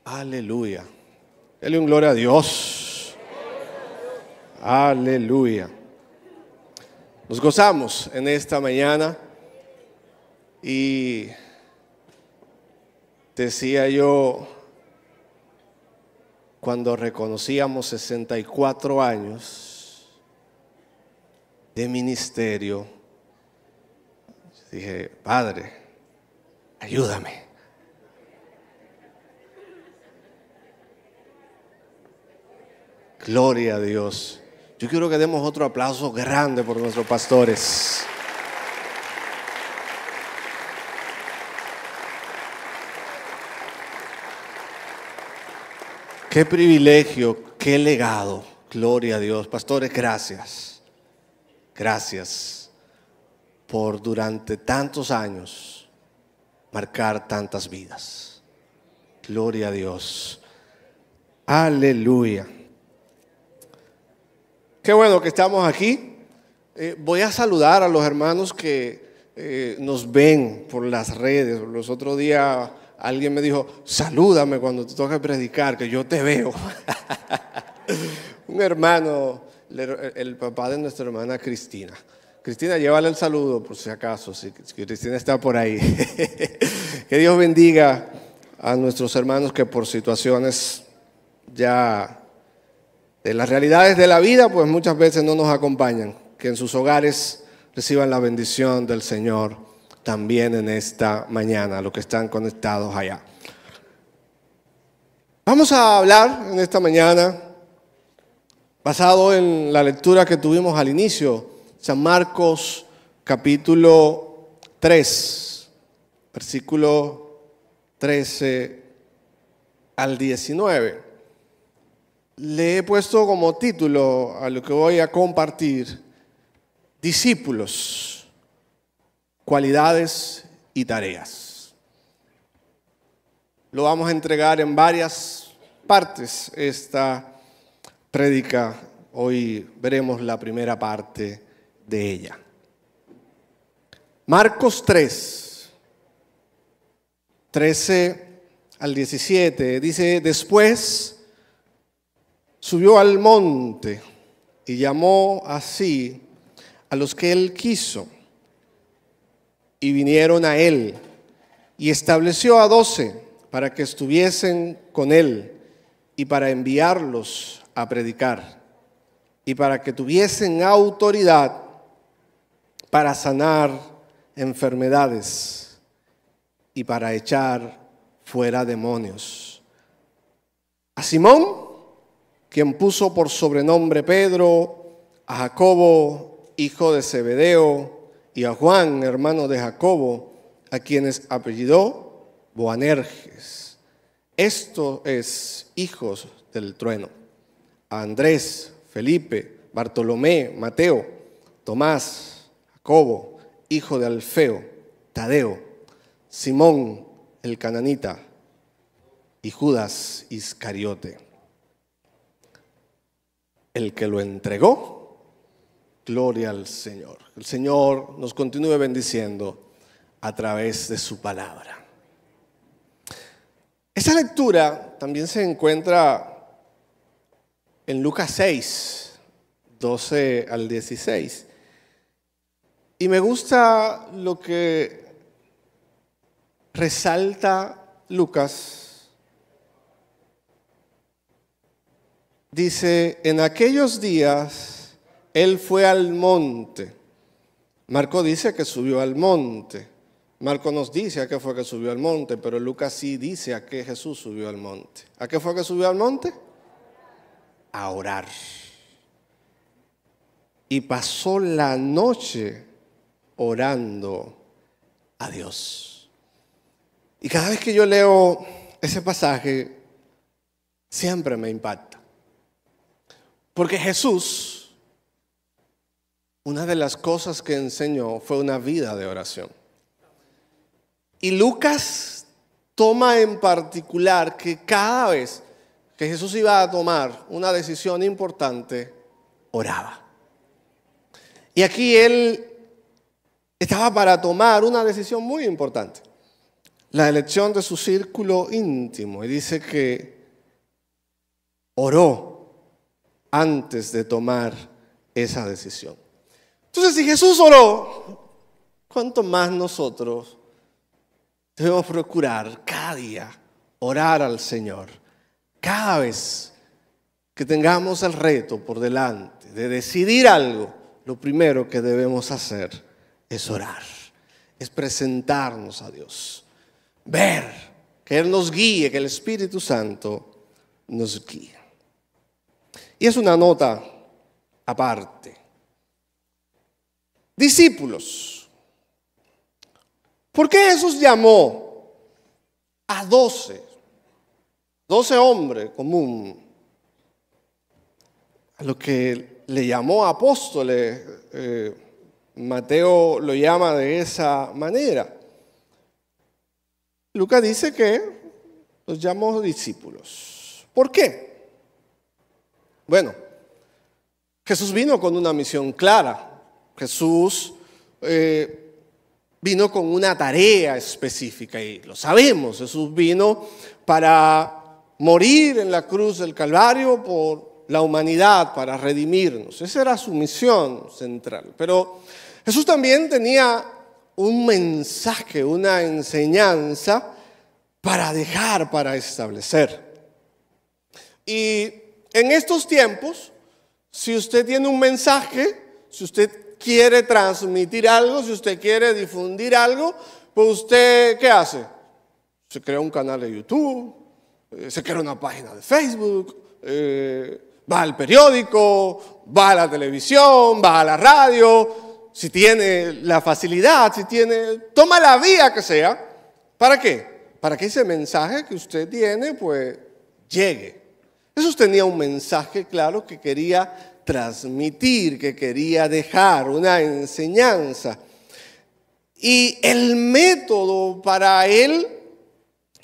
Aleluya. Dale un gloria a Dios. Aleluya. Nos gozamos en esta mañana y decía yo, cuando reconocíamos 64 años de ministerio, dije, Padre, ayúdame. Gloria a Dios. Yo quiero que demos otro aplauso grande por nuestros pastores. Qué privilegio, qué legado. Gloria a Dios. Pastores, gracias. Gracias por durante tantos años marcar tantas vidas. Gloria a Dios. Aleluya. Qué bueno que estamos aquí. Voy a saludar a los hermanos que nos ven por las redes. Los otros días alguien me dijo, salúdame cuando te toque predicar, que yo te veo. Un hermano, el papá de nuestra hermana Cristina. Cristina, llévale el saludo por si acaso, si Cristina está por ahí. Que Dios bendiga a nuestros hermanos que por situaciones ya de las realidades de la vida, pues muchas veces no nos acompañan. Que en sus hogares reciban la bendición del Señor también en esta mañana, los que están conectados allá. Vamos a hablar en esta mañana, basado en la lectura que tuvimos al inicio, San Marcos capítulo 3, versículo 13 al 19. Le he puesto como título a lo que voy a compartir, discípulos, cualidades y tareas. Lo vamos a entregar en varias partes esta prédica. Hoy veremos la primera parte de ella. Marcos 3, 13 al 17, dice, después subió al monte y llamó así a los que él quiso y vinieron a él y estableció a 12 para que estuviesen con él y para enviarlos a predicar y para que tuviesen autoridad para sanar enfermedades y para echar fuera demonios. A Simón, quien puso por sobrenombre Pedro, a Jacobo, hijo de Zebedeo, y a Juan, hermano de Jacobo, a quienes apellidó Boanerges. Esto es hijos del trueno. A Andrés, Felipe, Bartolomé, Mateo, Tomás, Jacobo, hijo de Alfeo, Tadeo, Simón el cananita y Judas Iscariote, el que lo entregó. Gloria al Señor. El Señor nos continúe bendiciendo a través de su palabra. Esa lectura también se encuentra en Lucas 6, 12 al 16. Y me gusta lo que resalta Lucas. Dice, en aquellos días él fue al monte. Marco dice que subió al monte. Marco nos dice a qué fue que subió al monte, pero Lucas sí dice a qué Jesús subió al monte. ¿A qué fue que subió al monte? A orar. Y pasó la noche orando a Dios. Y cada vez que yo leo ese pasaje, siempre me impacta. Porque Jesús, una de las cosas que enseñó fue una vida de oración. Y Lucas toma en particular que cada vez que Jesús iba a tomar una decisión importante, oraba. Y aquí él estaba para tomar una decisión muy importante. la elección de su círculo íntimo y dice que oró antes de tomar esa decisión. Entonces, si Jesús oró, ¿cuánto más nosotros debemos procurar cada día orar al Señor? Cada vez que tengamos el reto por delante de decidir algo, lo primero que debemos hacer es orar, es presentarnos a Dios, ver que Él nos guíe, que el Espíritu Santo nos guíe. Y es una nota aparte. Discípulos. ¿Por qué Jesús llamó a 12 hombres común, a lo que le llamó apóstoles? Mateo lo llama de esa manera. Lucas dice que los llamó discípulos. ¿Por qué? Bueno, Jesús vino con una misión clara. Jesús vino con una tarea específica y lo sabemos. Jesús vino para morir en la cruz del Calvario por la humanidad, para redimirnos. Esa era su misión central. Pero Jesús también tenía un mensaje, una enseñanza para dejar, para establecer. Y en estos tiempos, si usted tiene un mensaje, si usted quiere transmitir algo, si usted quiere difundir algo, pues usted, ¿qué hace? Se crea un canal de YouTube, se crea una página de Facebook, va al periódico, va a la televisión, va a la radio, si tiene la facilidad, toma la vía que sea. ¿Para qué? Para que ese mensaje que usted tiene, pues, llegue. Jesús tenía un mensaje claro que quería transmitir, que quería dejar, una enseñanza. Y el método para él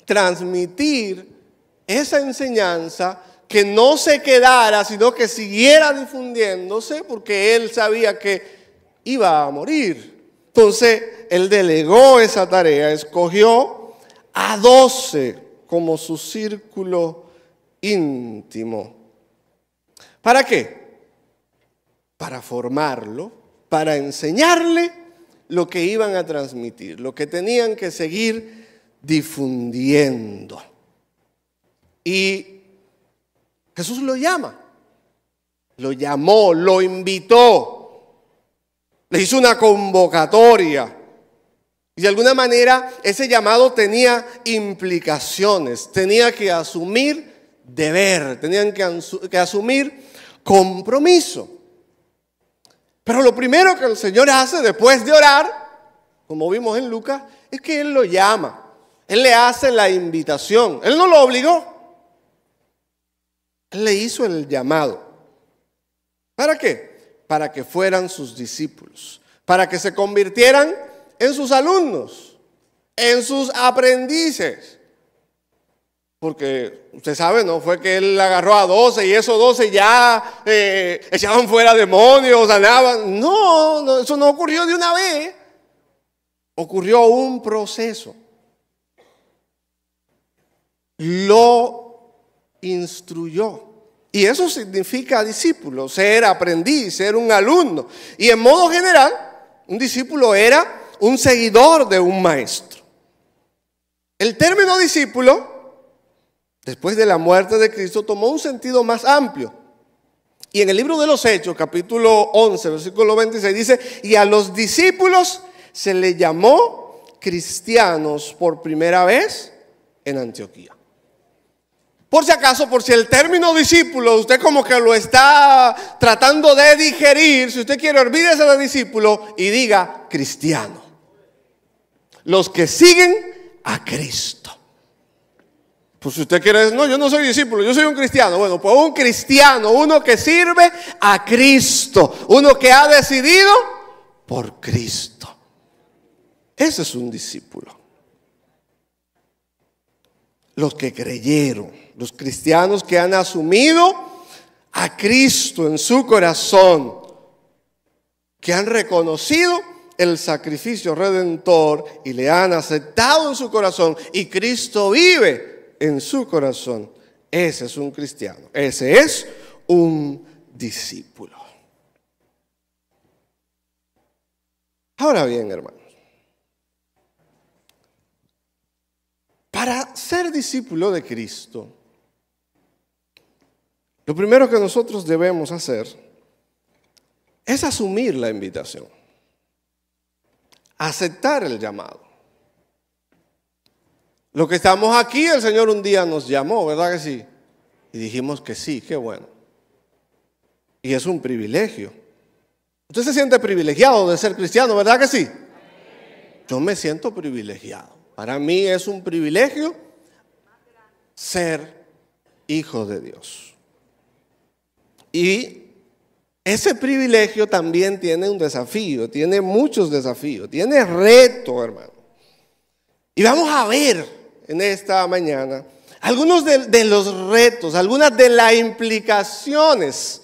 transmitir esa enseñanza, que no se quedara, sino que siguiera difundiéndose, porque él sabía que iba a morir. Entonces, él delegó esa tarea, escogió a 12 como su círculo íntimo. ¿Para qué? Para formarlo, para enseñarle lo que iban a transmitir, lo que tenían que seguir difundiendo. Y Jesús lo llama, lo llamó, lo invitó, le hizo una convocatoria. Y de alguna manera ese llamado tenía implicaciones, tenía que asumir deber, tenían que asumir compromiso. Pero lo primero que el Señor hace después de orar, como vimos en Lucas, es que Él lo llama. Él le hace la invitación. Él no lo obligó. Él le hizo el llamado. ¿Para qué? Para que fueran sus discípulos, para que se convirtieran en sus alumnos, en sus aprendices. Porque usted sabe, no fue que él agarró a 12 y esos 12 ya echaban fuera demonios, sanaban. No, eso no ocurrió de una vez. Ocurrió un proceso. Lo instruyó. Y eso significa discípulo, ser aprendiz, ser un alumno. Y en modo general, un discípulo era un seguidor de un maestro. El término discípulo, después de la muerte de Cristo, tomó un sentido más amplio. Y en el libro de los Hechos, capítulo 11, versículo 26, dice: y a los discípulos se les llamó cristianos por primera vez en Antioquía. Por si acaso, por si el término discípulo, usted como que lo está tratando de digerir, si usted quiere, olvídese de discípulo y diga cristiano. Los que siguen a Cristo. Pues si usted quiere decir, no, yo no soy discípulo, yo soy un cristiano. Bueno, pues un cristiano, uno que sirve a Cristo, uno que ha decidido por Cristo. Ese es un discípulo. Los que creyeron, los cristianos que han asumido a Cristo en su corazón, que han reconocido el sacrificio redentor y le han aceptado en su corazón y Cristo vive en su corazón, ese es un cristiano, ese es un discípulo. Ahora bien, hermanos, para ser discípulo de Cristo, lo primero que nosotros debemos hacer es asumir la invitación, aceptar el llamado. Lo que estamos aquí, el Señor un día nos llamó, ¿verdad que sí? Y dijimos que sí, qué bueno. Y es un privilegio. Usted se siente privilegiado de ser cristiano, ¿verdad que sí? Yo me siento privilegiado. Para mí es un privilegio ser hijo de Dios. Y ese privilegio también tiene un desafío, tiene muchos desafíos, tiene reto, hermano. Y vamos a ver en esta mañana algunos de los retos, algunas de las implicaciones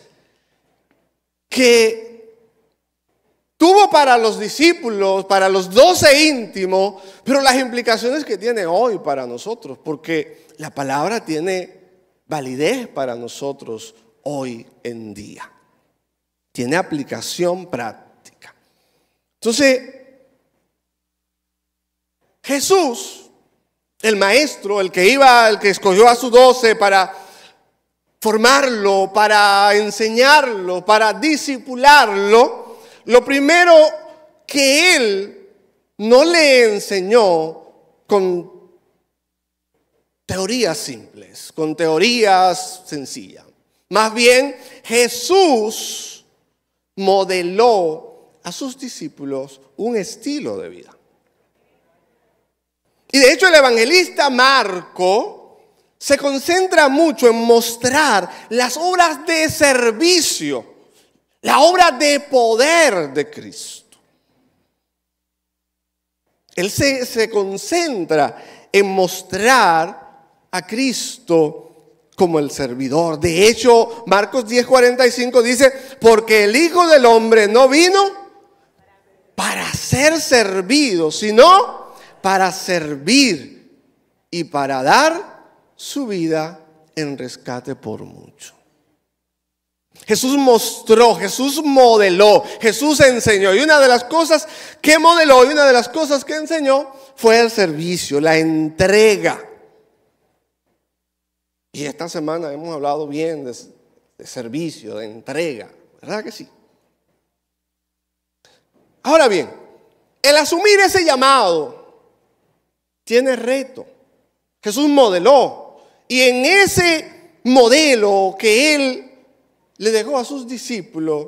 que tuvo para los discípulos, para los 12 íntimos, pero las implicaciones que tiene hoy para nosotros, porque la palabra tiene validez para nosotros hoy en día. Tiene aplicación práctica. Entonces, Jesús, el maestro, el que escogió a sus 12 para formarlo, para enseñarlo, para discipularlo, lo primero que él no le enseñó con teorías simples, con teorías sencillas. Más bien, Jesús modeló a sus discípulos un estilo de vida. Y de hecho el evangelista Marco se concentra mucho en mostrar las obras de servicio, la obra de poder de Cristo. Él se concentra en mostrar a Cristo como el servidor. De hecho, Marcos 10:45 dice, porque el Hijo del Hombre no vino para ser servido, sino para servir y para dar su vida en rescate por mucho. Jesús mostró, Jesús modeló, Jesús enseñó. Y una de las cosas que modeló y una de las cosas que enseñó fue el servicio, la entrega. Y esta semana hemos hablado bien de servicio, de entrega, ¿verdad que sí? Ahora bien, el asumir ese llamado tiene reto. Jesús modeló. Y en ese modelo que él le dejó a sus discípulos,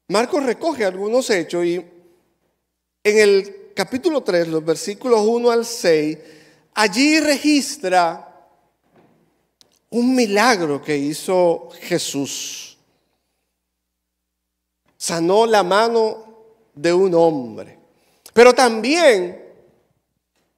Marcos recoge algunos hechos y en el capítulo 3, los versículos 1 al 6, allí registra un milagro que hizo Jesús. Sanó la mano de un hombre. Pero también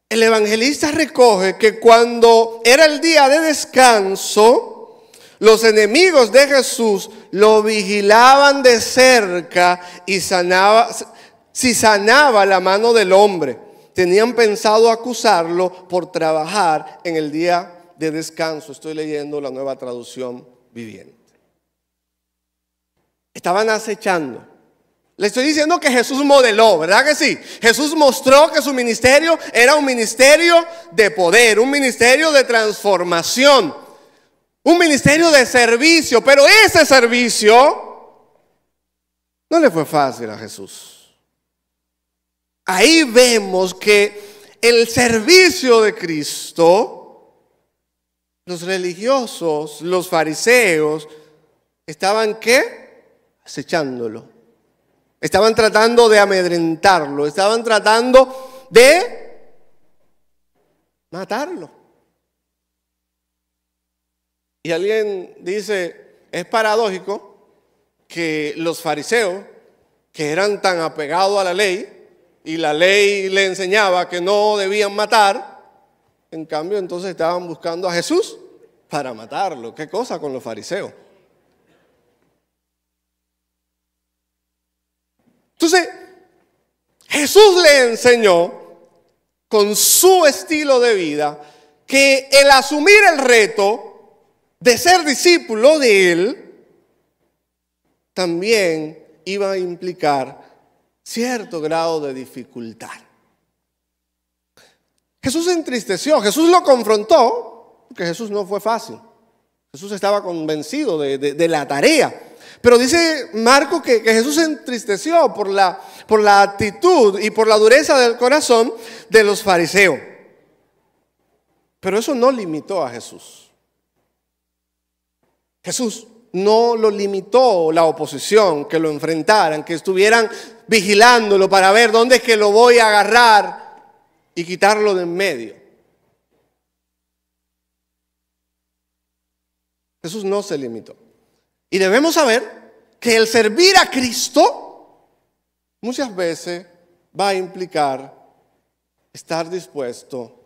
el evangelista recoge que cuando era el día de descanso, los enemigos de Jesús lo vigilaban de cerca y si sanaba la mano del hombre. Tenían pensado acusarlo por trabajar en el día de descanso. Estoy leyendo la Nueva Traducción Viviente. Estaban acechando. Le estoy diciendo que Jesús modeló, ¿verdad que sí? Jesús mostró que su ministerio era un ministerio de poder, un ministerio de transformación, un ministerio de servicio. Pero ese servicio no le fue fácil a Jesús. Ahí vemos que el servicio de Cristo, los religiosos, los fariseos, estaban ¿qué? Acechándolo. Estaban tratando de amedrentarlo, estaban tratando de matarlo. Y alguien dice, es paradójico que los fariseos, que eran tan apegados a la ley, y la ley le enseñaba que no debían matar, en cambio entonces estaban buscando a Jesús para matarlo. ¿Qué cosa con los fariseos? Entonces, Jesús le enseñó con su estilo de vida que el asumir el reto de ser discípulo de Él también iba a implicar cierto grado de dificultad. Jesús se entristeció, Jesús lo confrontó, porque Jesús no fue fácil. Jesús estaba convencido de la tarea. Pero dice Marcos que Jesús se entristeció por la actitud y por la dureza del corazón de los fariseos. Pero eso no limitó a Jesús. Jesús no lo limitó la oposición, que lo enfrentaran, que estuvieran vigilándolo para ver dónde es que lo voy a agarrar y quitarlo de en medio. Jesús no se limitó. Y debemos saber que el servir a Cristo muchas veces va a implicar estar dispuesto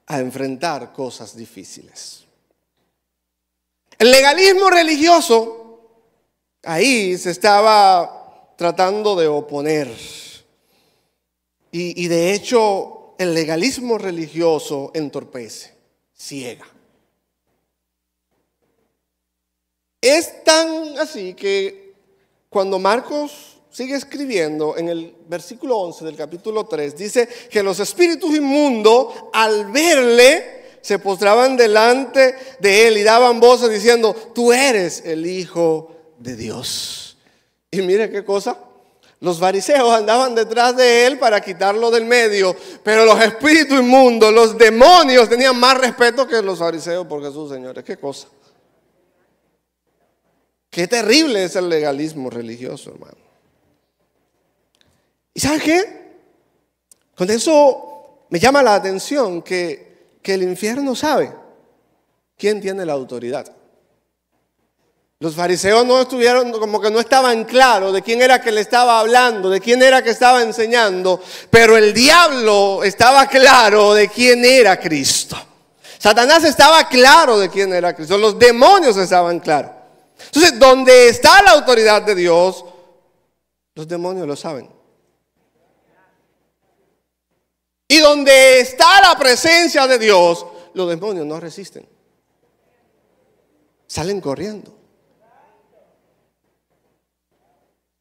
a enfrentar cosas difíciles. El legalismo religioso, ahí se estaba tratando de oponer. Y de hecho, el legalismo religioso entorpece, ciega. Es tan así que cuando Marcos sigue escribiendo en el versículo 11 del capítulo 3, dice que los espíritus inmundos al verle se postraban delante de él y daban voces diciendo: tú eres el Hijo de Dios. Y mire qué cosa, los fariseos andaban detrás de él para quitarlo del medio, pero los espíritus inmundos, los demonios, tenían más respeto que los fariseos por Jesús, señores. Qué cosa. Qué terrible es el legalismo religioso, hermano. ¿Y saben qué? Con eso me llama la atención que el infierno sabe quién tiene la autoridad. Los fariseos no estuvieron, como que no estaban claros de quién era que le estaba hablando, de quién era que estaba enseñando, pero el diablo estaba claro de quién era Cristo. Satanás estaba claro de quién era Cristo, los demonios estaban claros. Entonces, donde está la autoridad de Dios, los demonios lo saben. Y donde está la presencia de Dios, los demonios no resisten. Salen corriendo.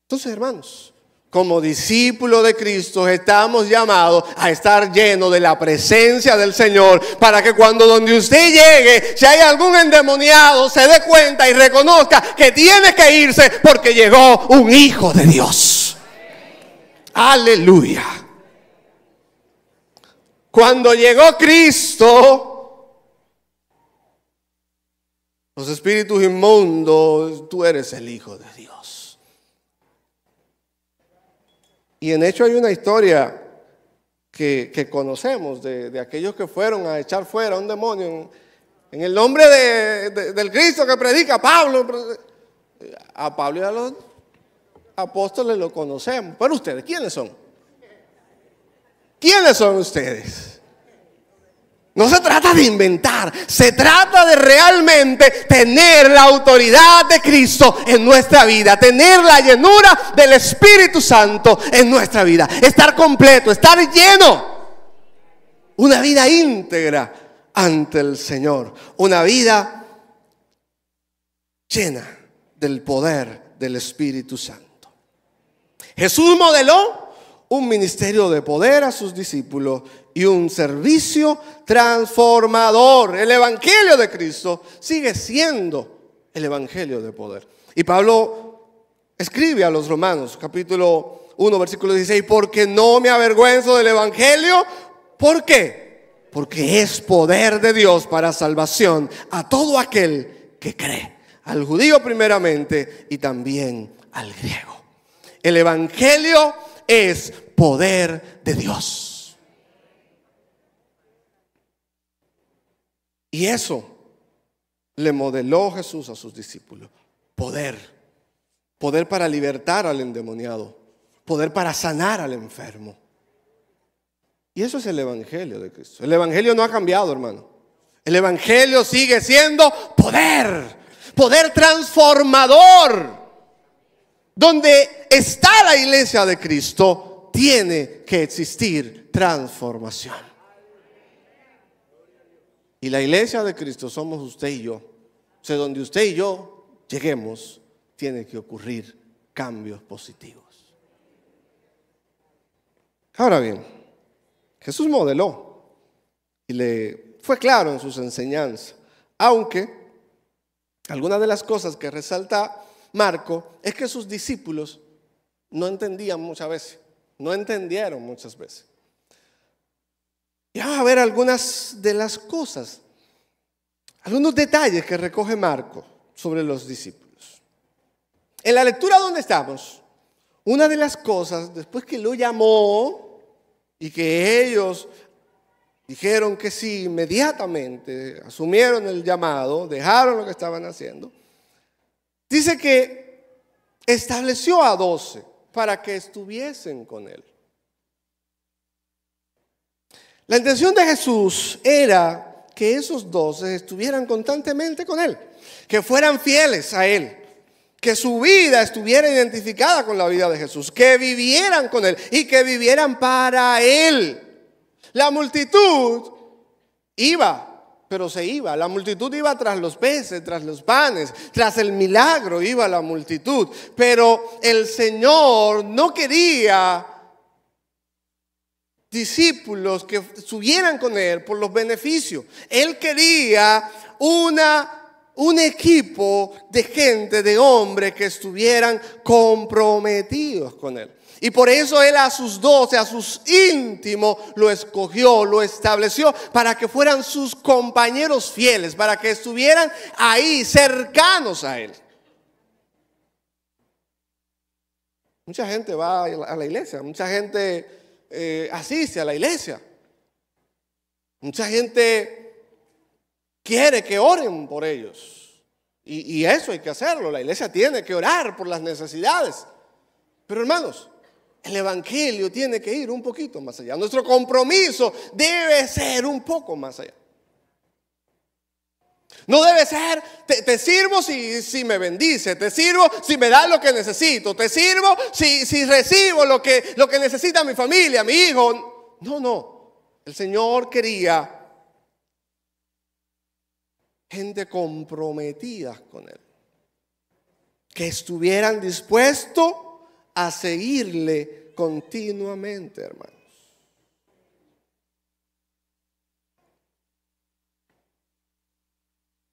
Entonces, hermanos, como discípulos de Cristo estamos llamados a estar llenos de la presencia del Señor, para que cuando donde usted llegue, si hay algún endemoniado, se dé cuenta y reconozca que tiene que irse porque llegó un Hijo de Dios. Aleluya. Cuando llegó Cristo, los espíritus inmundos, tú eres el Hijo de Dios. Y en hecho hay una historia que conocemos de aquellos que fueron a echar fuera a un demonio en el nombre del Cristo que predica Pablo. A Pablo y a los apóstoles lo conocemos. Pero ustedes, ¿quiénes son? ¿Quiénes son ustedes? No se trata de inventar, se trata de realmente tener la autoridad de Cristo en nuestra vida, tener la llenura del Espíritu Santo en nuestra vida, estar completo, estar lleno, una vida íntegra ante el Señor, una vida llena del poder del Espíritu Santo. Jesús modeló un ministerio de poder a sus discípulos y un servicio transformador. El evangelio de Cristo sigue siendo el evangelio de poder. Y Pablo escribe a los Romanos, capítulo 1, versículo 16, porque no me avergüenzo del evangelio. ¿Por qué? Porque es poder de Dios para salvación a todo aquel que cree, al judío primeramente y también al griego. El evangelio es poder de Dios. Y eso le modeló Jesús a sus discípulos. Poder para libertar al endemoniado, poder para sanar al enfermo. Y eso es el evangelio de Cristo. El evangelio no ha cambiado, hermano. El evangelio sigue siendo poder transformador. Donde está la iglesia de Cristo, tiene que existir transformación. Y la iglesia de Cristo somos usted y yo. O sea, donde usted y yo lleguemos, tiene que ocurrir cambios positivos. Ahora bien, Jesús modeló y le fue claro en sus enseñanzas, aunque algunas de las cosas que resalta Marco es que sus discípulos no entendían muchas veces, no entendieron muchas veces. Y vamos a ver algunas de las cosas, algunos detalles que recoge Marco sobre los discípulos. En la lectura donde estamos, una de las cosas, después que lo llamó y que ellos dijeron que sí, inmediatamente asumieron el llamado, dejaron lo que estaban haciendo, dice que estableció a 12 para que estuviesen con él. La intención de Jesús era que esos 12 estuvieran constantemente con él, que fueran fieles a él, que su vida estuviera identificada con la vida de Jesús, que vivieran con él y que vivieran para él. La multitud iba, pero se iba. La multitud iba tras los peces, tras los panes, tras el milagro iba la multitud. Pero el Señor no quería discípulos que estuvieran con él por los beneficios. Él quería un equipo de gente, de hombres que estuvieran comprometidos con él. Y por eso él a sus 12, a sus íntimos, lo escogió, lo estableció para que fueran sus compañeros fieles, para que estuvieran ahí, cercanos a él. Mucha gente va a la iglesia, mucha gente asiste a la iglesia. Mucha gente quiere que oren por ellos. Y eso hay que hacerlo. La iglesia tiene que orar por las necesidades. Pero hermanos, el evangelio tiene que ir un poquito más allá. Nuestro compromiso debe ser un poco más allá. No debe ser, te sirvo si me bendice, te sirvo si me da lo que necesito, te sirvo si recibo lo que necesita mi familia, mi hijo. No. El Señor quería gente comprometida con él, que estuvieran dispuestos a seguirle continuamente, hermanos.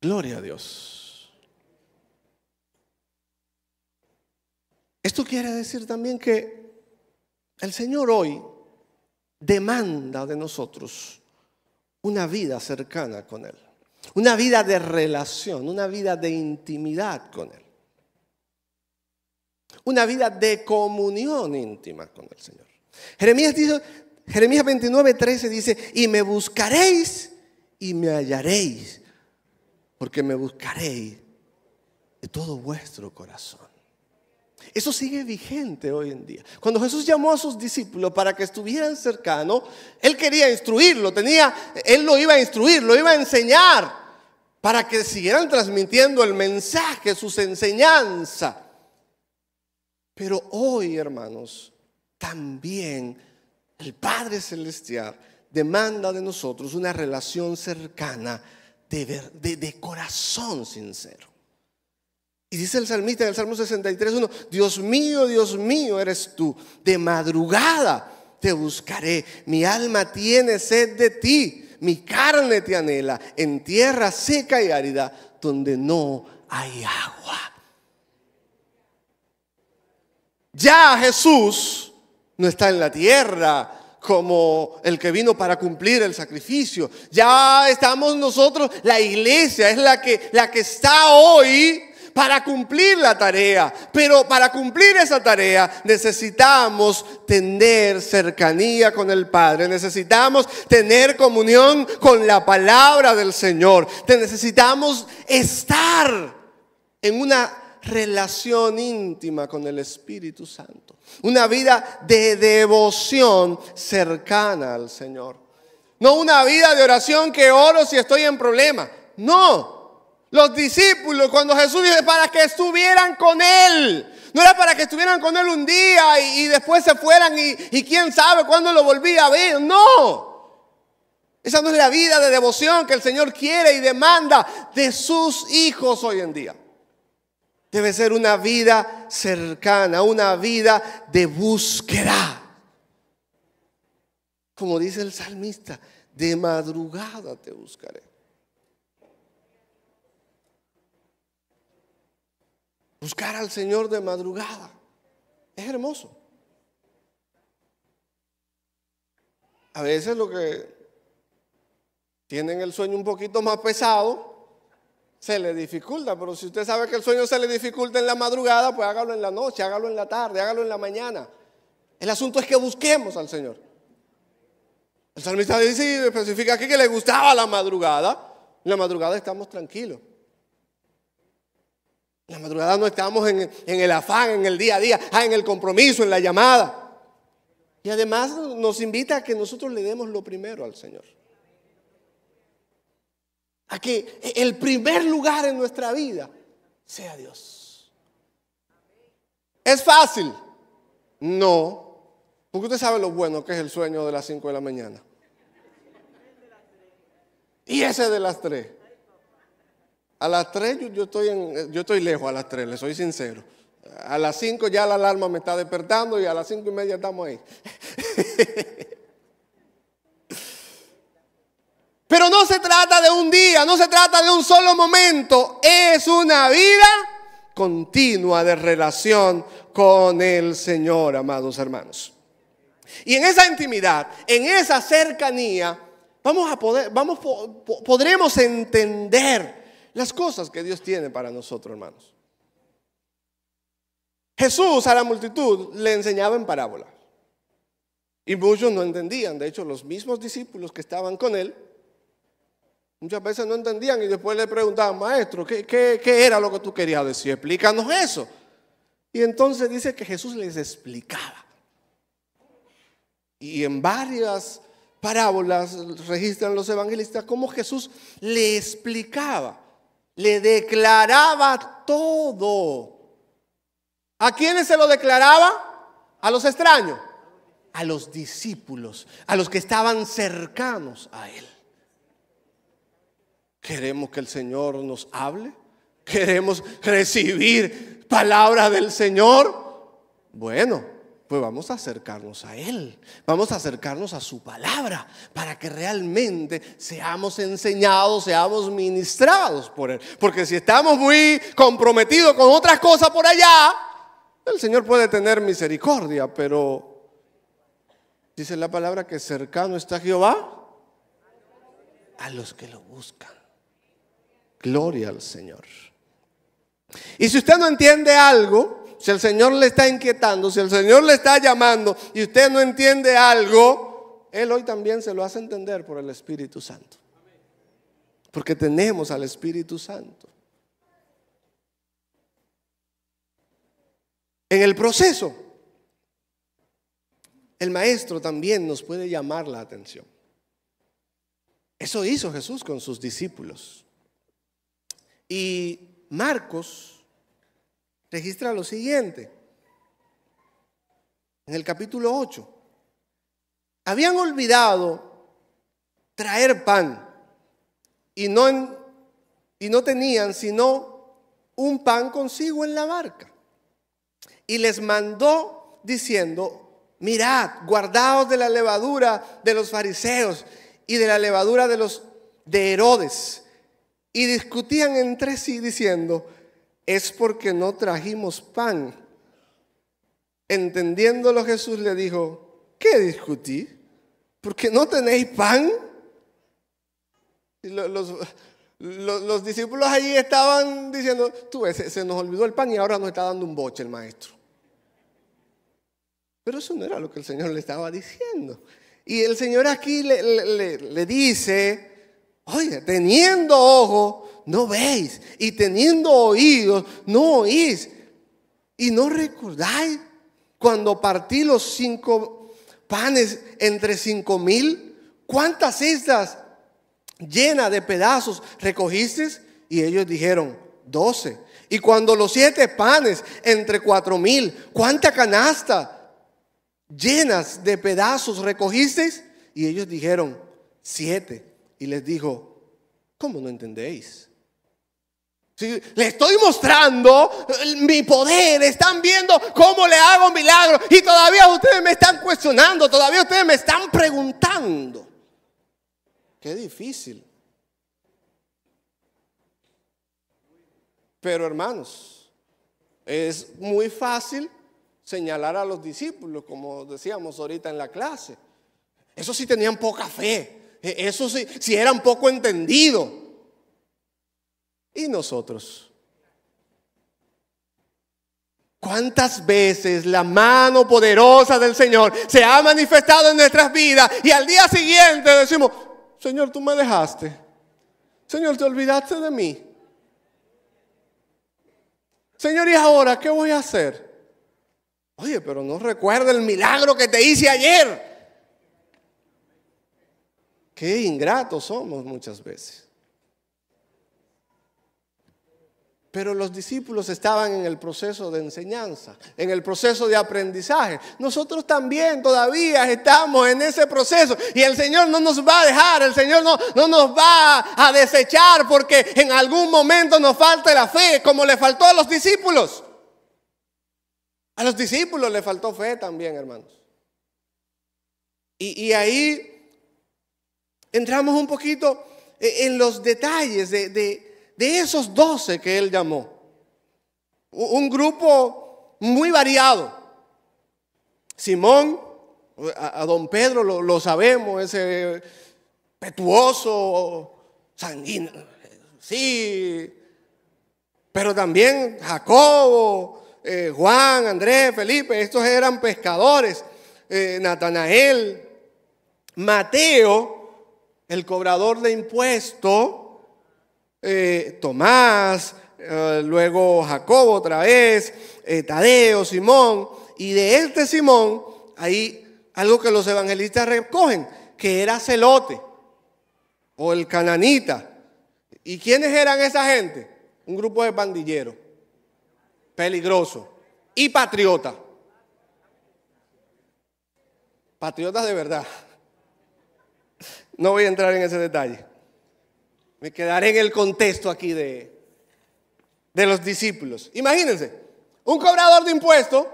Gloria a Dios. Esto quiere decir también que el Señor hoy demanda de nosotros una vida cercana con Él, una vida de relación, una vida de intimidad con Él, una vida de comunión íntima con el Señor. Jeremías 29:13 dice: y me buscaréis y me hallaréis, porque me buscaréis de todo vuestro corazón. Eso sigue vigente hoy en día. Cuando Jesús llamó a sus discípulos para que estuvieran cercanos, Él quería instruirlo, Él lo iba a instruir, lo iba a enseñar, para que siguieran transmitiendo el mensaje, sus enseñanzas. Pero hoy, hermanos, también el Padre Celestial demanda de nosotros una relación cercana, de corazón sincero. Y dice el salmista en el Salmo 63:1: Dios mío eres tú, de madrugada te buscaré, mi alma tiene sed de ti, mi carne te anhela en tierra seca y árida, donde no hay agua. Ya Jesús no está en la tierra como el que vino para cumplir el sacrificio. Ya estamos nosotros, la iglesia es la que está hoy para cumplir la tarea. Pero para cumplir esa tarea necesitamos tener cercanía con el Padre. Necesitamos tener comunión con la palabra del Señor. Necesitamos estar en una relación íntima con el Espíritu Santo. Una vida de devoción cercana al Señor. No una vida de oración que oro si estoy en problema. No. Los discípulos, cuando Jesús dice para que estuvieran con Él, No era para que estuvieran con él un día y después se fueran y quién sabe cuándo lo volvía a ver. No. Esa no es la vida de devoción que el Señor quiere y demanda de sus hijos hoy en día. Debe ser una vida cercana, una vida de búsqueda. Como dice el salmista, de madrugada te buscaré. Buscar al Señor de madrugada es hermoso. A veces lo que tienen el sueño un poquito más pesado se le dificulta, pero si usted sabe que el sueño se le dificulta en la madrugada, pues hágalo en la noche, hágalo en la tarde, hágalo en la mañana. El asunto es que busquemos al Señor. El salmista dice, especifica aquí que le gustaba la madrugada. En la madrugada estamos tranquilos. En la madrugada no estamos en el afán, en el día a día, en el compromiso, en la llamada. Y además nos invita a que nosotros le demos lo primero al Señor. A que el primer lugar en nuestra vida sea Dios. ¿Es fácil? No. Porque usted sabe lo bueno que es el sueño de las 5 de la mañana. Y ese de las 3. A las 3 yo estoy lejos a las 3, le soy sincero. A las 5 ya la alarma me está despertando y a las 5:30 estamos ahí. Pero no se trata de un día, no se trata de un solo momento. Es una vida continua de relación con el Señor, amados hermanos. Y en esa intimidad, en esa cercanía, podremos entender las cosas que Dios tiene para nosotros, hermanos. Jesús a la multitud le enseñaba en parábolas. Y muchos no entendían. De hecho, los mismos discípulos que estaban con él, muchas veces no entendían y después le preguntaban, maestro, ¿qué era lo que tú querías decir? Explícanos eso. Y entonces dice que Jesús les explicaba. Y en varias parábolas registran los evangelistas cómo Jesús le explicaba, le declaraba todo. ¿A quiénes se lo declaraba? A los extraños, a los discípulos, a los que estaban cercanos a él. ¿Queremos que el Señor nos hable? ¿Queremos recibir palabras del Señor? Bueno, pues vamos a acercarnos a Él. Vamos a acercarnos a su palabra para que realmente seamos enseñados, seamos ministrados por Él. Porque si estamos muy comprometidos con otras cosas por allá, el Señor puede tener misericordia, pero dice la palabra que cercano está Jehová a los que lo buscan. Gloria al Señor. Y si usted no entiende algo, si el Señor le está inquietando, si el Señor le está llamando y usted no entiende algo, Él hoy también se lo hace entender por el Espíritu Santo. Porque tenemos al Espíritu Santo. En el proceso, el Maestro también nos puede llamar la atención. Eso hizo Jesús con sus discípulos. Y Marcos registra lo siguiente. En el capítulo 8. Habían olvidado traer pan y no tenían sino un pan consigo en la barca. Y les mandó diciendo, mirad, guardaos de la levadura de los fariseos y de la levadura de Herodes. Y discutían entre sí diciendo, es porque no trajimos pan. Entendiéndolo, Jesús le dijo, ¿qué discutí? ¿Porque no tenéis pan? Y los discípulos allí estaban diciendo, tú ves, se nos olvidó el pan y ahora nos está dando un boche el maestro. Pero eso no era lo que el Señor le estaba diciendo. Y el Señor aquí le dice, oye, teniendo ojo, no veis, y teniendo oídos, no oís. Y no recordáis cuando partí los 5 panes entre 5,000, ¿cuántas cestas llenas de pedazos recogiste? Y ellos dijeron, 12. Y cuando los 7 panes entre 4,000, ¿cuánta canasta llenas de pedazos recogisteis? Y ellos dijeron, 7. Y les dijo, ¿cómo no entendéis? Sí, le estoy mostrando mi poder, están viendo cómo le hago milagros y todavía ustedes me están cuestionando, todavía ustedes me están preguntando. Qué difícil. Pero hermanos, es muy fácil señalar a los discípulos, como decíamos ahorita en la clase. Esos sí tenían poca fe, esos sí eran poco entendidos. ¿Y nosotros? ¿Cuántas veces la mano poderosa del Señor se ha manifestado en nuestras vidas y al día siguiente decimos, Señor, tú me dejaste, Señor, te olvidaste de mí, Señor, ¿y ahora qué voy a hacer? Oye, pero no recuerda el milagro que te hice ayer. Qué ingratos somos muchas veces. Pero los discípulos estaban en el proceso de enseñanza, en el proceso de aprendizaje. Nosotros también todavía estamos en ese proceso y el Señor no nos va a dejar, el Señor no nos va a desechar porque en algún momento nos falta la fe, como le faltó a los discípulos. A los discípulos le faltó fe también, hermanos. Y ahí entramos un poquito en los detalles de esos 12 que él llamó. Un grupo muy variado. Simón, a don Pedro lo sabemos, ese petuoso, sanguíneo, sí. Pero también Jacobo, Juan, Andrés, Felipe, estos eran pescadores. Natanael, Mateo, el cobrador de impuestos, Tomás, luego Jacobo otra vez, Tadeo, Simón, y de este Simón hay algo que los evangelistas recogen, que era celote o el cananita. ¿Y quiénes eran esa gente? Un grupo de pandilleros, peligroso y patriota. Patriotas de verdad. No voy a entrar en ese detalle. Me quedaré en el contexto aquí de los discípulos. Imagínense, un cobrador de impuestos,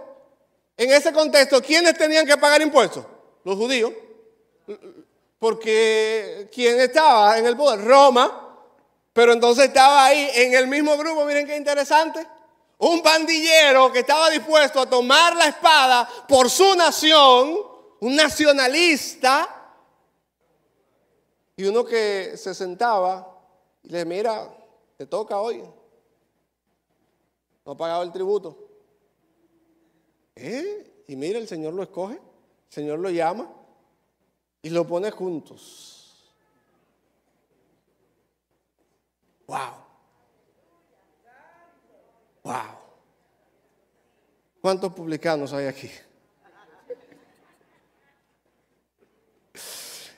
en ese contexto, ¿quiénes tenían que pagar impuestos? Los judíos. Porque ¿quién estaba en el poder? Roma. Pero entonces estaba ahí en el mismo grupo, miren qué interesante. Un pandillero que estaba dispuesto a tomar la espada por su nación, un nacionalista. Y uno que se sentaba y le mira, te toca hoy. No ha pagado el tributo. Y mira, el Señor lo escoge, el Señor lo llama y lo pone juntos. Wow. Wow. ¿Cuántos publicanos hay aquí?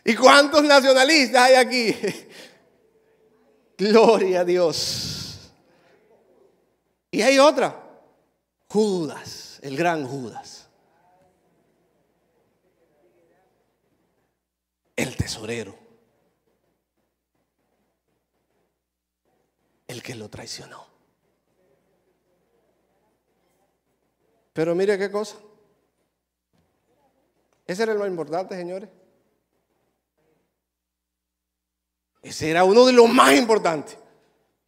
¿Y cuántos nacionalistas hay aquí? Gloria a Dios. Y hay otra, Judas, el gran Judas, el tesorero, el que lo traicionó. Pero mire qué cosa, ese era lo importante, señores. Ese era uno de los más importantes.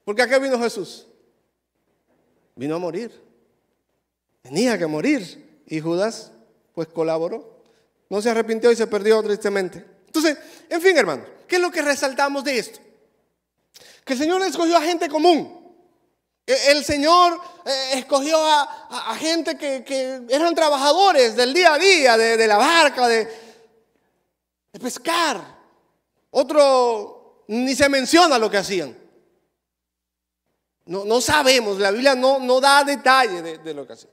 Porque ¿a qué vino Jesús? Vino a morir. Tenía que morir. Y Judas, pues colaboró. No se arrepintió y se perdió tristemente. Entonces, en fin, hermanos, ¿qué es lo que resaltamos de esto? Que el Señor escogió a gente común. El Señor escogió a gente que eran trabajadores del día a día, de la barca, de pescar. Otro ni se menciona lo que hacían. No sabemos, la Biblia no da detalle de lo que hacían.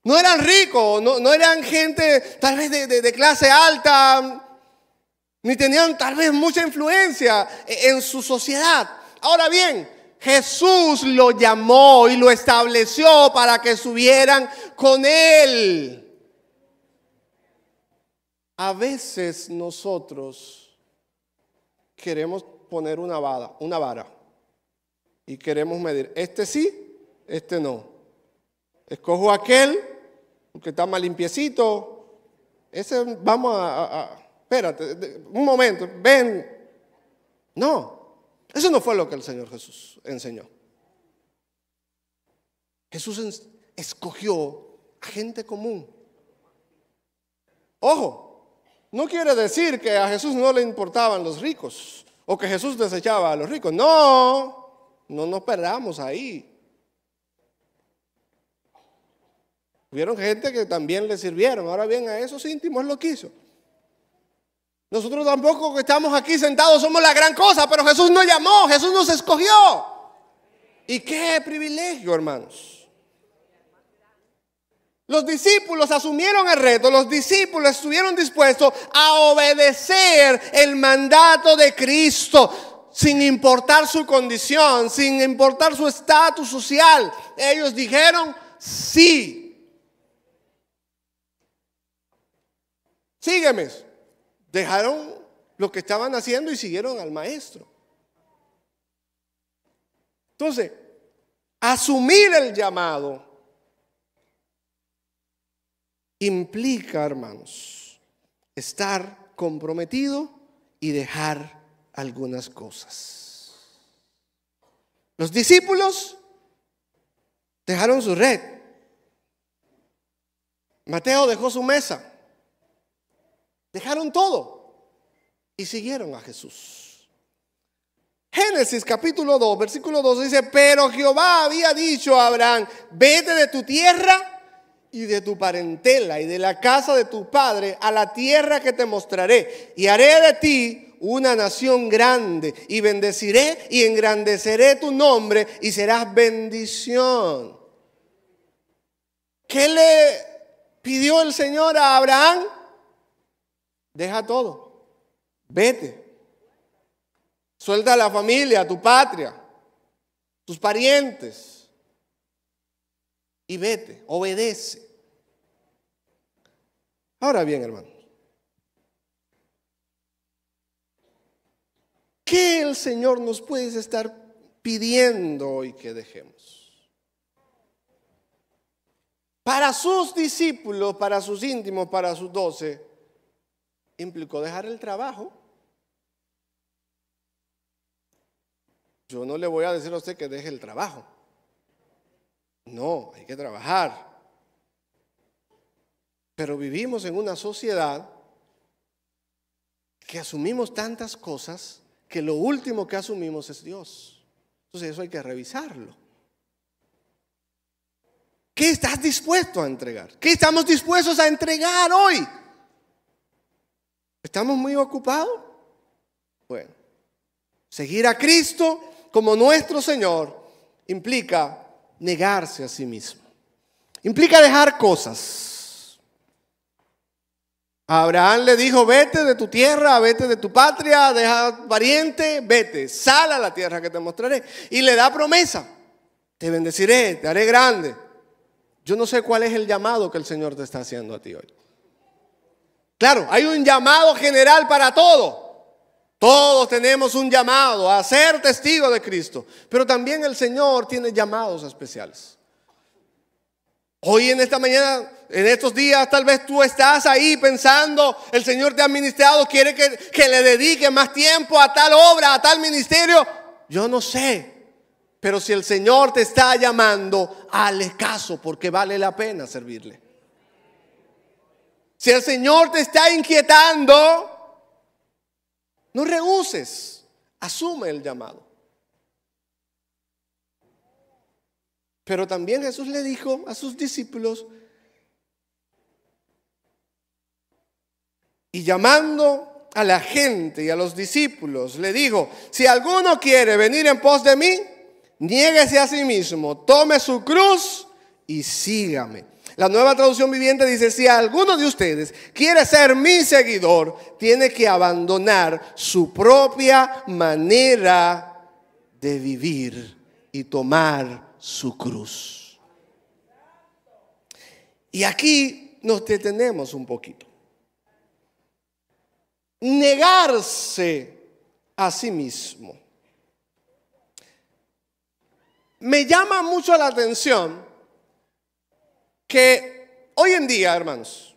No eran ricos, no eran gente tal vez de clase alta, ni tenían tal vez mucha influencia en su sociedad. Ahora bien, Jesús lo llamó y lo estableció para que estuvieran con Él. A veces nosotros queremos poner una vara y queremos medir. Este sí, este no. Escojo aquel porque está más limpiecito. Ese vamos espérate, un momento, ven. No, eso no fue lo que el Señor Jesús enseñó. Jesús escogió a gente común. Ojo. No quiere decir que a Jesús no le importaban los ricos o que Jesús desechaba a los ricos. No nos perdamos ahí. Hubieron gente que también le sirvieron. Ahora bien, a esos íntimos lo quiso. Nosotros tampoco que estamos aquí sentados somos la gran cosa, pero Jesús nos llamó, Jesús nos escogió. Y qué privilegio, hermanos. Los discípulos asumieron el reto, los discípulos estuvieron dispuestos a obedecer el mandato de Cristo sin importar su condición, sin importar su estatus social. Ellos dijeron sí. Sígueme. Dejaron lo que estaban haciendo y siguieron al maestro. Entonces, asumir el llamado implica, hermanos, estar comprometido y dejar algunas cosas. Los discípulos dejaron su red. Mateo dejó su mesa. Dejaron todo y siguieron a Jesús. Génesis capítulo 2, versículo 2 dice: pero Jehová había dicho a Abraham: vete de tu tierra y de tu parentela y de la casa de tu padre a la tierra que te mostraré, y haré de ti una nación grande, y bendeciré y engrandeceré tu nombre, y serás bendición. ¿Qué le pidió el Señor a Abraham? Deja todo, vete, suelta a la familia, tu patria, tus parientes, y vete, obedece. Ahora bien, hermanos, ¿qué el Señor nos puede estar pidiendo hoy que dejemos? Para sus discípulos, para sus íntimos, para sus 12, implicó dejar el trabajo. Yo no le voy a decir a usted que deje el trabajo. No, hay que trabajar. Pero vivimos en una sociedad que asumimos tantas cosas que lo último que asumimos es Dios. Entonces eso hay que revisarlo. ¿Qué estás dispuesto a entregar? ¿Qué estamos dispuestos a entregar hoy? ¿Estamos muy ocupados? Bueno, seguir a Cristo como nuestro Señor implica negarse a sí mismo. Implica dejar cosas. A Abraham le dijo: vete de tu tierra, vete de tu patria, deja pariente, vete, sal a la tierra que te mostraré. Y le da promesa: te bendeciré, te haré grande. Yo no sé cuál es el llamado que el Señor te está haciendo a ti hoy. Claro, hay un llamado general para todo. Todos tenemos un llamado a ser testigos de Cristo. Pero también el Señor tiene llamados especiales. Hoy en esta mañana, en estos días, tal vez tú estás ahí pensando: el Señor te ha ministrado, quiere que le dedique más tiempo a tal obra, a tal ministerio. Yo no sé. Pero si el Señor te está llamando, hazle caso, porque vale la pena servirle. Si el Señor te está inquietando, no rehuses, asume el llamado. Pero también Jesús le dijo a sus discípulos, y llamando a la gente y a los discípulos, le dijo: si alguno quiere venir en pos de mí, niéguese a sí mismo, tome su cruz y sígame. La Nueva Traducción Viviente dice: si alguno de ustedes quiere ser mi seguidor, tiene que abandonar su propia manera de vivir y tomar su cruz. Y aquí nos detenemos un poquito. Negarse a sí mismo. Me llama mucho la atención que hoy en día, hermanos,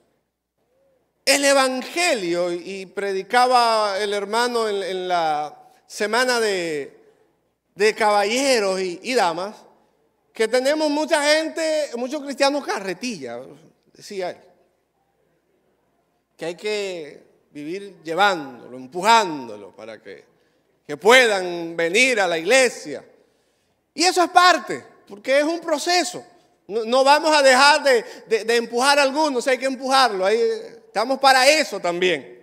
el evangelio, y predicaba el hermano en la semana de caballeros y damas, que tenemos mucha gente, muchos cristianos carretilla, decía él, que hay que vivir llevándolo, empujándolo para que puedan venir a la iglesia. Y eso es parte, porque es un proceso. No vamos a dejar de empujar a algunos, hay que empujarlo, ahí estamos para eso también.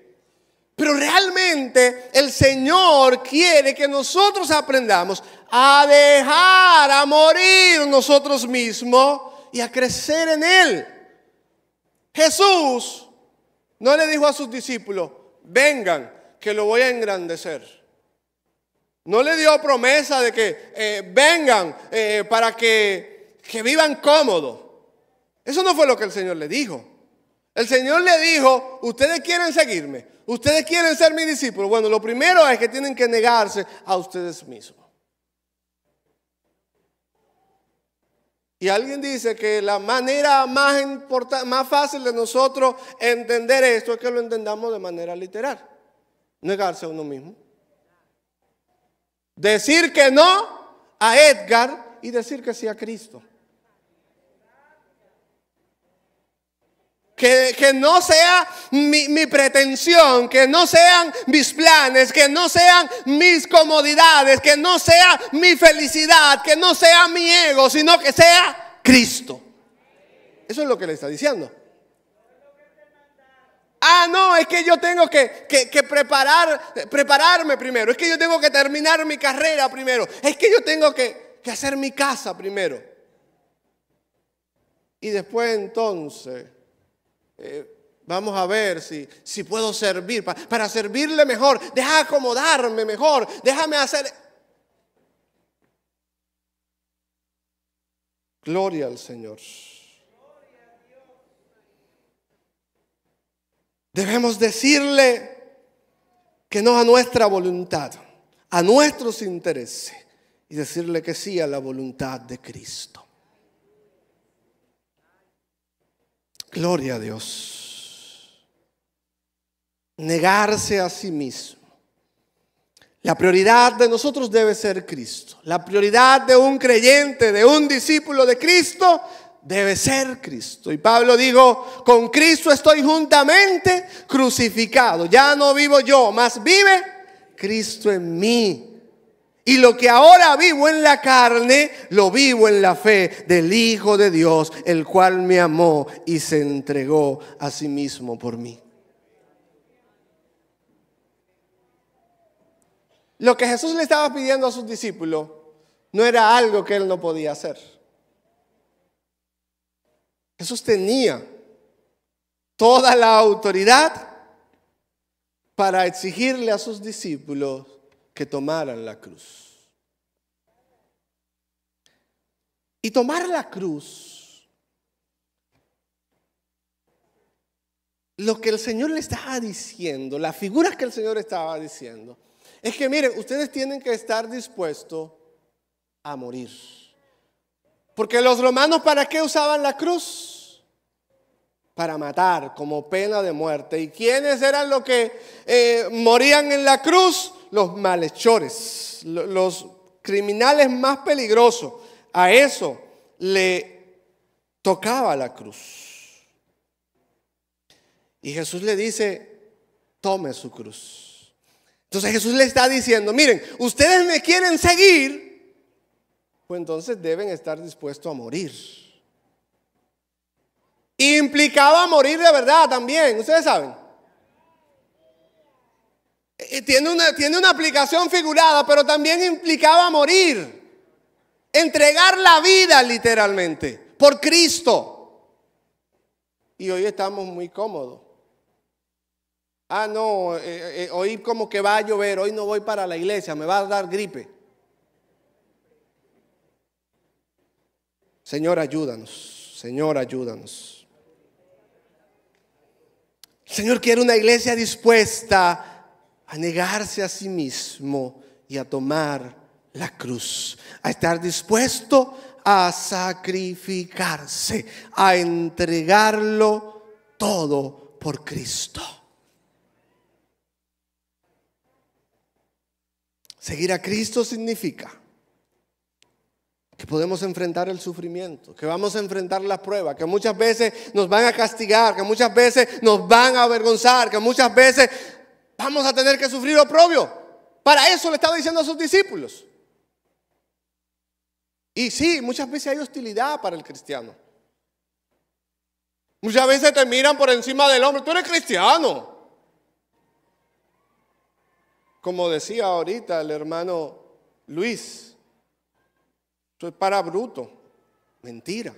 Pero realmente el Señor quiere que nosotros aprendamos a dejar, a morir nosotros mismos y a crecer en Él. Jesús no le dijo a sus discípulos, vengan, que lo voy a engrandecer. No le dio promesa de que vengan para que vivan cómodos. Eso no fue lo que el Señor le dijo. El Señor le dijo, ustedes quieren seguirme, ustedes quieren ser mis discípulos. Bueno, lo primero es que tienen que negarse a ustedes mismos. Y alguien dice que la manera más fácil de nosotros entender esto es que lo entendamos de manera literal. Negarse a uno mismo. Decir que no a Edgar y decir que sí a Cristo. Que no sea mi pretensión, que no sean mis planes, que no sean mis comodidades, que no sea mi felicidad, que no sea mi ego, sino que sea Cristo. Eso es lo que le está diciendo. Ah, no, es que yo tengo que prepararme primero. Es que yo tengo que terminar mi carrera primero. Es que yo tengo que hacer mi casa primero. Y después entonces vamos a ver si puedo servir. Para servirle mejor, deja acomodarme mejor. Déjame hacer. Gloria al Señor. Debemos decirle que no a nuestra voluntad, a nuestros intereses, y decirle que sí a la voluntad de Cristo. Gloria a Dios. Negarse a sí mismo. La prioridad de nosotros debe ser Cristo. La prioridad de un creyente, de un discípulo de Cristo, debe ser Cristo. Y Pablo dijo, con Cristo estoy juntamente crucificado. Ya no vivo yo, mas vive Cristo en mí. Y lo que ahora vivo en la carne, lo vivo en la fe del Hijo de Dios, el cual me amó y se entregó a sí mismo por mí. Lo que Jesús le estaba pidiendo a sus discípulos no era algo que él no podía hacer. Jesús tenía toda la autoridad para exigirle a sus discípulos que tomaran la cruz. Y tomar la cruz, lo que el Señor le estaba diciendo, la figura que el Señor estaba diciendo, es que miren, ustedes tienen que estar dispuestos a morir. Porque los romanos, ¿para qué usaban la cruz? Para matar, como pena de muerte. ¿Y quiénes eran los que morían en la cruz? Los malhechores, los criminales más peligrosos. A eso le tocaba la cruz. Y Jesús le dice, tome su cruz. Entonces Jesús le está diciendo, miren, ustedes me quieren seguir, pues entonces deben estar dispuestos a morir. Implicaba morir de verdad también, ustedes saben. Tiene una aplicación figurada, pero también implicaba morir. Entregar la vida literalmente por Cristo. Y hoy estamos muy cómodos. Ah, no, hoy como que va a llover, hoy no voy para la iglesia, me va a dar gripe. Señor, ayúdanos. Señor, ayúdanos. El Señor quiere una iglesia dispuesta a negarse a sí mismo y a tomar la cruz, a estar dispuesto a sacrificarse, a entregarlo todo por Cristo. Seguir a Cristo significa que podemos enfrentar el sufrimiento, que vamos a enfrentar la prueba, que muchas veces nos van a castigar, que muchas veces nos van a avergonzar, que muchas veces vamos a tener que sufrir oprobio. Para eso le estaba diciendo a sus discípulos. Y sí, muchas veces hay hostilidad para el cristiano. Muchas veces te miran por encima del hombro. Tú eres cristiano. Como decía ahorita el hermano Luis, esto es para bruto. Mentira.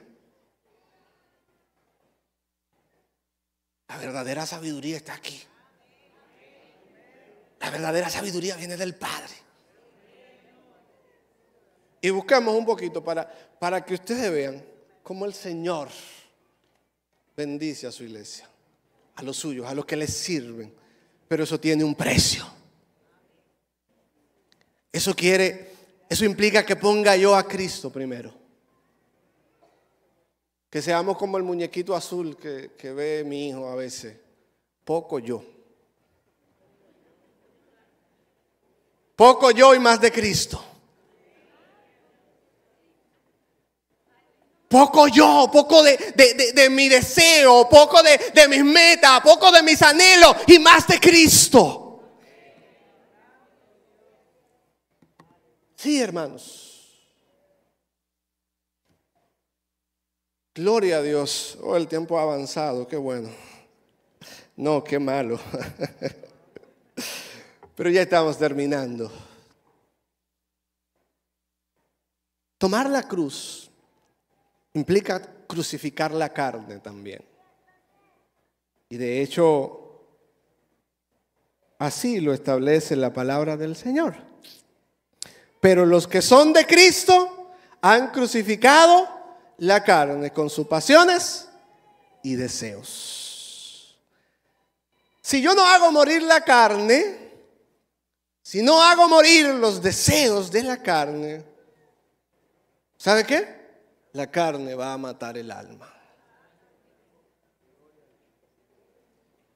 La verdadera sabiduría está aquí. La verdadera sabiduría viene del Padre. Y buscamos un poquito para que ustedes vean cómo el Señor bendice a su iglesia, a los suyos, a los que les sirven. Pero eso tiene un precio. Eso implica que ponga yo a Cristo primero. Que seamos como el muñequito azul que ve mi hijo a veces. Poco yo. Poco yo y más de Cristo. Poco yo, poco de mi deseo, poco de mis metas, poco de mis anhelos y más de Cristo. Sí, hermanos. Gloria a Dios. Oh, el tiempo ha avanzado, qué bueno. No, qué malo. Pero ya estamos terminando. Tomar la cruz implica crucificar la carne también. Y de hecho, así lo establece la palabra del Señor. Pero los que son de Cristo han crucificado la carne con sus pasiones y deseos. Si yo no hago morir la carne, si no hago morir los deseos de la carne, ¿sabe qué? La carne va a matar el alma.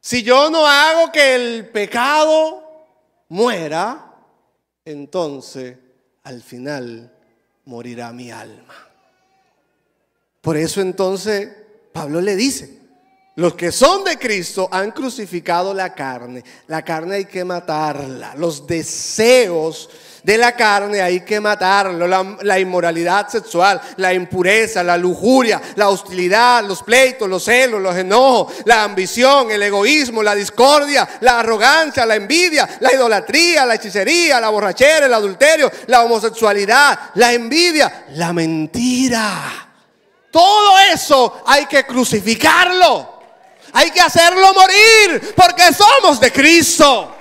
Si yo no hago que el pecado muera, entonces al final morirá mi alma. Por eso entonces Pablo le dice, los que son de Cristo han crucificado la carne. La carne hay que matarla. Los deseos de la carne hay que matarlo. La inmoralidad sexual, la impureza, la lujuria, la hostilidad, los pleitos, los celos, los enojos, la ambición, el egoísmo, la discordia, la arrogancia, la envidia, la idolatría, la hechicería, la borrachera, el adulterio, la homosexualidad, la envidia, la mentira. Todo eso hay que crucificarlo. Hay que hacerlo morir porque somos de Cristo.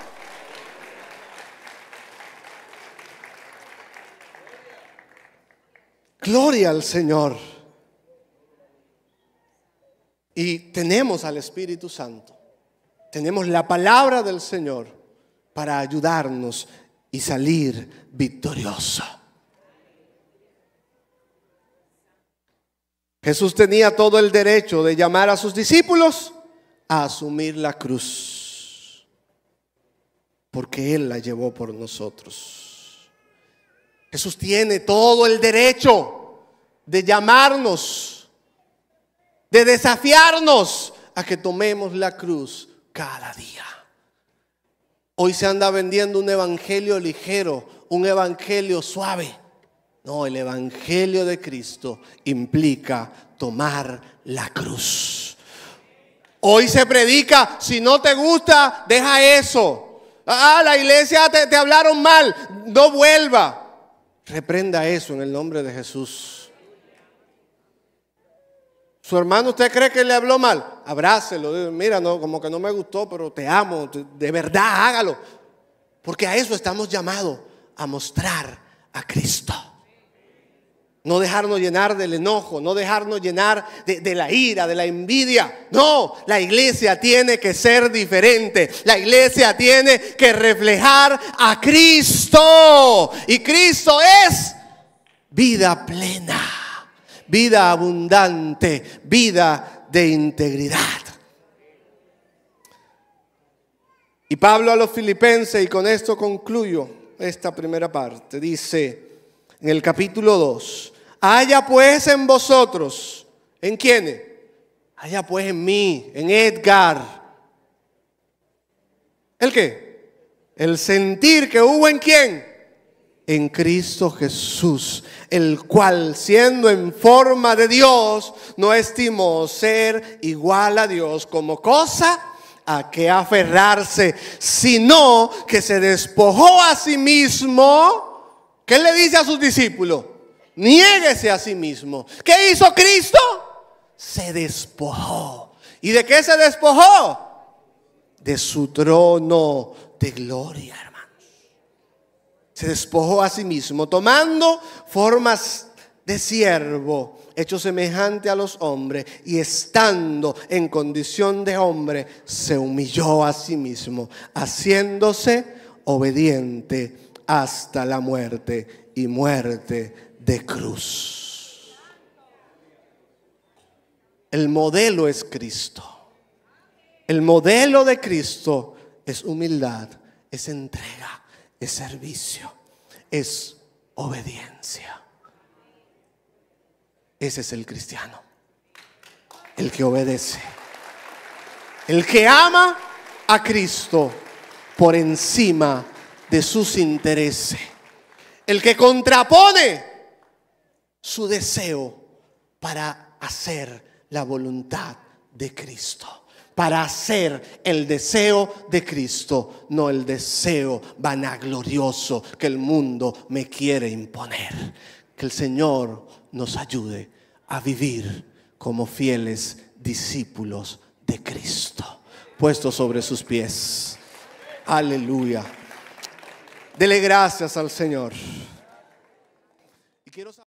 Gloria al Señor. Y tenemos al Espíritu Santo. Tenemos la palabra del Señor para ayudarnos y salir victorioso. Jesús tenía todo el derecho de llamar a sus discípulos a asumir la cruz, porque Él la llevó por nosotros. Jesús tiene todo el derecho de llamarnos, de desafiarnos a que tomemos la cruz cada día. Hoy se anda vendiendo un evangelio ligero, un evangelio suave. No, el evangelio de Cristo implica tomar la cruz. Hoy se predica, si no te gusta, deja eso. La iglesia te hablaron mal, no vuelva. Reprenda eso en el nombre de Jesús. Su hermano, ¿usted cree que le habló mal? Abrácelo, mira, no, como que no me gustó, pero te amo, de verdad hágalo. Porque a eso estamos llamados, a mostrar a Cristo. No dejarnos llenar del enojo, no dejarnos llenar de la ira, de la envidia. No, la iglesia tiene que ser diferente. La iglesia tiene que reflejar a Cristo. Y Cristo es vida plena, vida abundante, vida de integridad. Y Pablo a los filipenses, y con esto concluyo esta primera parte, dice en el capítulo 2, haya pues en vosotros, ¿en quiénes? Haya pues en mí, en Edgar. ¿El qué? El sentir que hubo en quién. En Cristo Jesús, el cual siendo en forma de Dios, no estimó ser igual a Dios como cosa a que aferrarse, sino que se despojó a sí mismo. ¿Qué le dice a sus discípulos? Niéguese a sí mismo. ¿Qué hizo Cristo? Se despojó. ¿Y de qué se despojó? De su trono de gloria, hermanos. Se despojó a sí mismo, tomando formas de siervo, hecho semejante a los hombres, y estando en condición de hombre, se humilló a sí mismo, haciéndose obediente hasta la muerte, y muerte de cruz. El modelo es Cristo. El modelo de Cristo es humildad, es entrega, es servicio, es obediencia. Ese es el cristiano, el que obedece, el que ama a Cristo por encima de sus intereses, el que contrapone su deseo para hacer la voluntad de Cristo, para hacer el deseo de Cristo, no el deseo vanaglorioso que el mundo me quiere imponer. Que el Señor nos ayude a vivir como fieles discípulos de Cristo, puestos sobre sus pies. Aleluya. Dele gracias al Señor. Y quiero